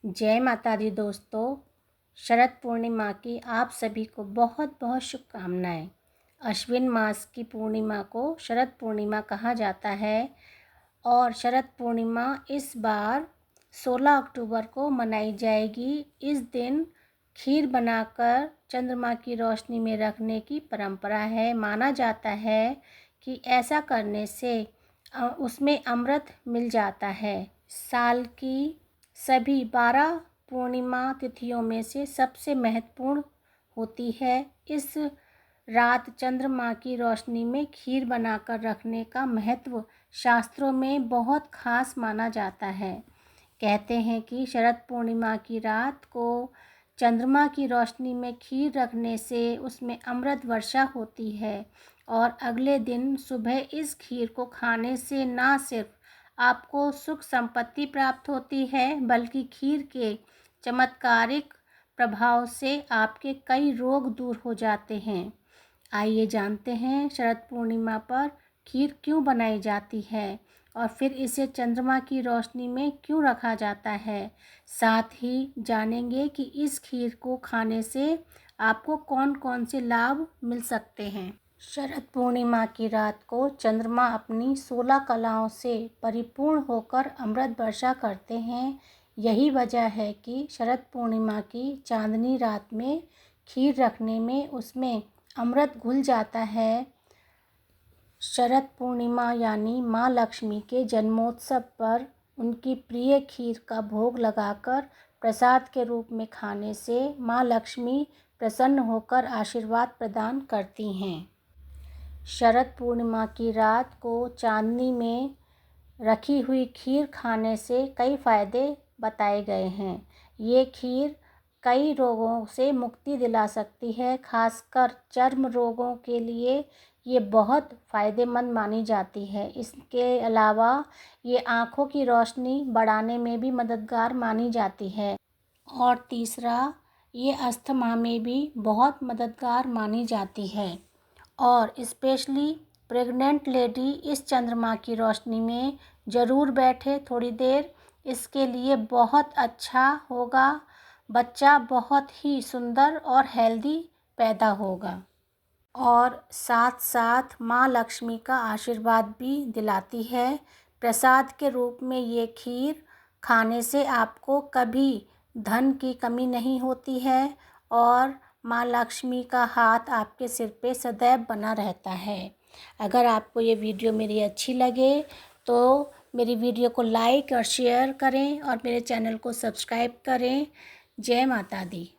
जय माता दी दोस्तों। शरद पूर्णिमा की आप सभी को बहुत बहुत शुभकामनाएं। अश्विन मास की पूर्णिमा को शरद पूर्णिमा कहा जाता है और शरद पूर्णिमा इस बार 16 अक्टूबर को मनाई जाएगी। इस दिन खीर बनाकर चंद्रमा की रोशनी में रखने की परंपरा है। माना जाता है कि ऐसा करने से उसमें अमृत मिल जाता है। साल की सभी 12 पूर्णिमा तिथियों में से सबसे महत्वपूर्ण होती है। इस रात चंद्रमा की रोशनी में खीर बनाकर रखने का महत्व शास्त्रों में बहुत खास माना जाता है। कहते हैं कि शरद पूर्णिमा की रात को चंद्रमा की रोशनी में खीर रखने से उसमें अमृत वर्षा होती है और अगले दिन सुबह इस खीर को खाने से ना सिर्फ आपको सुख संपत्ति प्राप्त होती है बल्कि खीर के चमत्कारिक प्रभाव से आपके कई रोग दूर हो जाते हैं। आइए जानते हैं शरद पूर्णिमा पर खीर क्यों बनाई जाती है और फिर इसे चंद्रमा की रोशनी में क्यों रखा जाता है। साथ ही जानेंगे कि इस खीर को खाने से आपको कौन कौन से लाभ मिल सकते हैं। शरद पूर्णिमा की रात को चंद्रमा अपनी 16 कलाओं से परिपूर्ण होकर अमृत वर्षा करते हैं। यही वजह है कि शरद पूर्णिमा की चांदनी रात में खीर रखने में उसमें अमृत घुल जाता है। शरद पूर्णिमा यानी माँ लक्ष्मी के जन्मोत्सव पर उनकी प्रिय खीर का भोग लगाकर प्रसाद के रूप में खाने से माँ लक्ष्मी प्रसन्न होकर आशीर्वाद प्रदान करती हैं। शरद पूर्णिमा की रात को चांदनी में रखी हुई खीर खाने से कई फ़ायदे बताए गए हैं। ये खीर कई रोगों से मुक्ति दिला सकती है। खासकर चर्म रोगों के लिए ये बहुत फ़ायदेमंद मानी जाती है। इसके अलावा ये आँखों की रोशनी बढ़ाने में भी मददगार मानी जाती है और तीसरा, ये अस्थमा में भी बहुत मददगार मानी जाती है और स्पेशली प्रेग्नेंट लेडी इस चंद्रमा की रोशनी में ज़रूर बैठे थोड़ी देर। इसके लिए बहुत अच्छा होगा। बच्चा बहुत ही सुंदर और हेल्दी पैदा होगा और साथ साथ माँ लक्ष्मी का आशीर्वाद भी दिलाती है। प्रसाद के रूप में ये खीर खाने से आपको कभी धन की कमी नहीं होती है और माँ लक्ष्मी का हाथ आपके सिर पे सदैव बना रहता है। अगर आपको ये वीडियो मेरी अच्छी लगे तो मेरी वीडियो को लाइक और शेयर करें और मेरे चैनल को सब्सक्राइब करें। जय माता दी।